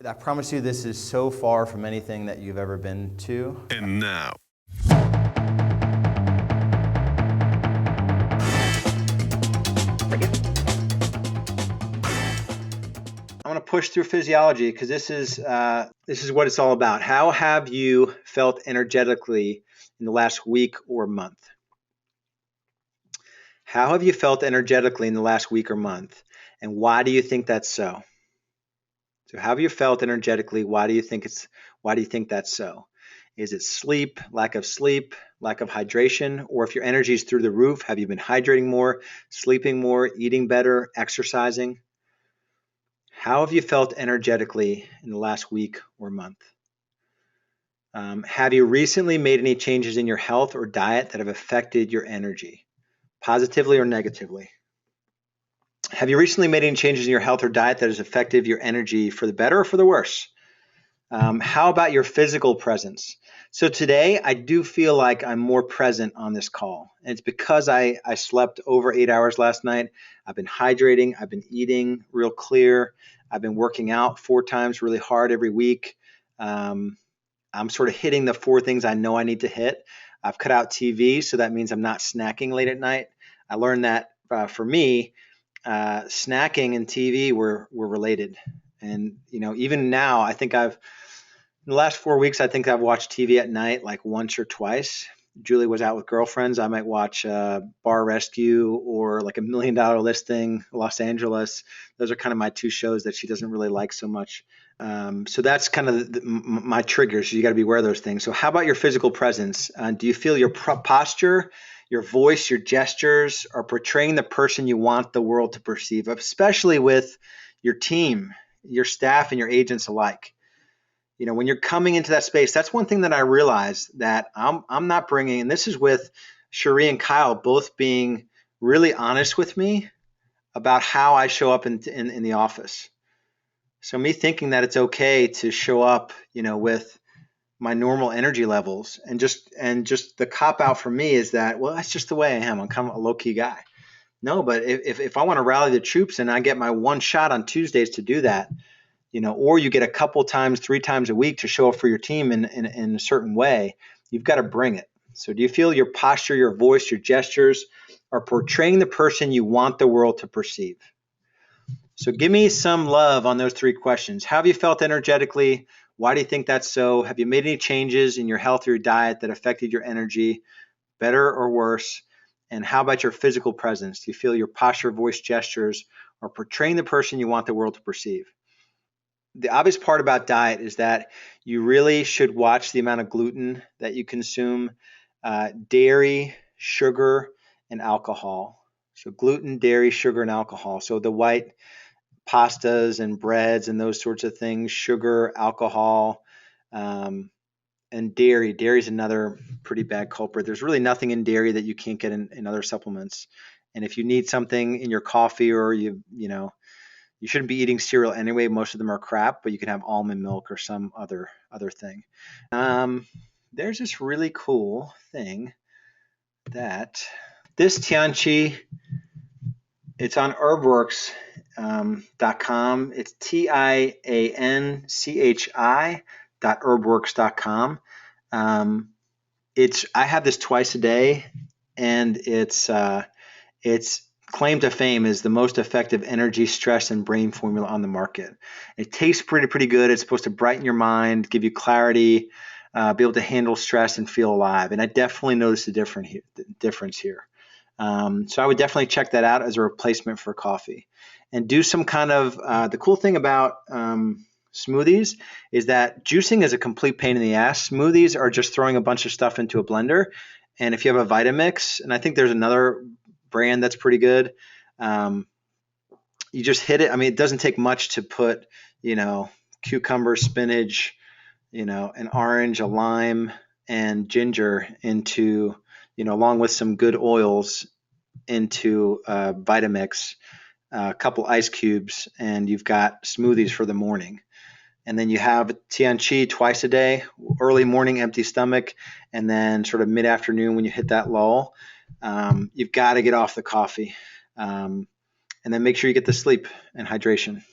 I promise you this is so far from anything that you've ever been to. And now, I want to push through physiology because this is what it's all about. How have you felt energetically in the last week or month? How have you felt energetically in the last week or month? And why do you think that's so? So how have you felt energetically? Why do you think that's so? Is it sleep, lack of hydration, or if your energy is through the roof, have you been hydrating more, sleeping more, eating better, exercising? How have you felt energetically in the last week or month? Have you recently made any changes in your health or diet that have affected your energy, positively or negatively? Have you recently made any changes in your health or diet that has affected your energy for the better or for the worse? How about your physical presence? So today I do feel like I'm more present on this call. And it's because I slept over 8 hours last night. I've been hydrating. I've been eating real clear. I've been working out 4 times really hard every week. I'm sort of hitting the 4 things I know I need to hit. I've cut out TV, so that means I'm not snacking late at night. I learned that for me, snacking and TV were related. And, even now, I think in the last 4 weeks, I think I've watched TV at night like once or twice. Julie was out with girlfriends. I might watch Bar Rescue or like $1 Million Listing, Los Angeles. Those are kind of my 2 shows that she doesn't really like so much. So that's kind of my triggers. You got to be aware of those things. So how about your physical presence? Do you feel your posture, your voice, your gestures are portraying the person you want the world to perceive, especially with your team, your staff, and your agents alike? When you're coming into that space, that's one thing that I realized that I'm not bringing, and this is with Cherie and Kyle both being really honest with me about how I show up in the office. So me thinking that it's okay to show up, with my normal energy levels, and just the cop out for me is that, well, that's just the way I am. I'm kind of a low key guy. No, but if I want to rally the troops and I get my one shot on Tuesdays to do that, or you get a couple times, 3 times a week to show up for your team in a certain way, you've got to bring it. So do you feel your posture, your voice, your gestures are portraying the person you want the world to perceive? So give me some love on those 3 questions. How have you felt energetically? Why do you think that's so? Have you made any changes in your health or your diet that affected your energy, better or worse? And how about your physical presence? Do you feel your posture, voice, gestures are portraying the person you want the world to perceive? The obvious part about diet is that you really should watch the amount of gluten that you consume, dairy, sugar, and alcohol. So gluten, dairy, sugar, and alcohol. So the white pastas and breads and those sorts of things, sugar, alcohol, and dairy. Dairy is another pretty bad culprit. There's really nothing in dairy that you can't get in other supplements. And if you need something in your coffee, or you shouldn't be eating cereal anyway. Most of them are crap, but you can have almond milk or some other thing. There's this really cool thing that this Tianchi, it's on herbworks.com. It's TIANCHI.herbworks.com. I have this twice a day, and its claim to fame is the most effective energy, stress, and brain formula on the market. It tastes pretty good. It's supposed to brighten your mind, give you clarity, be able to handle stress, and feel alive. And I definitely noticed the difference here. So I would definitely check that out as a replacement for coffee. And do some kind of the cool thing about smoothies is that juicing is a complete pain in the ass. Smoothies are just throwing a bunch of stuff into a blender. And if you have a Vitamix, and I think there's another brand that's pretty good, you just hit it. I mean, it doesn't take much to put, cucumber, spinach, an orange, a lime, and ginger into, along with some good oils into Vitamix, a couple ice cubes, and you've got smoothies for the morning. And then you have Tianchi twice a day, early morning, empty stomach, and then sort of mid-afternoon when you hit that lull. You've got to get off the coffee, and then make sure you get the sleep and hydration.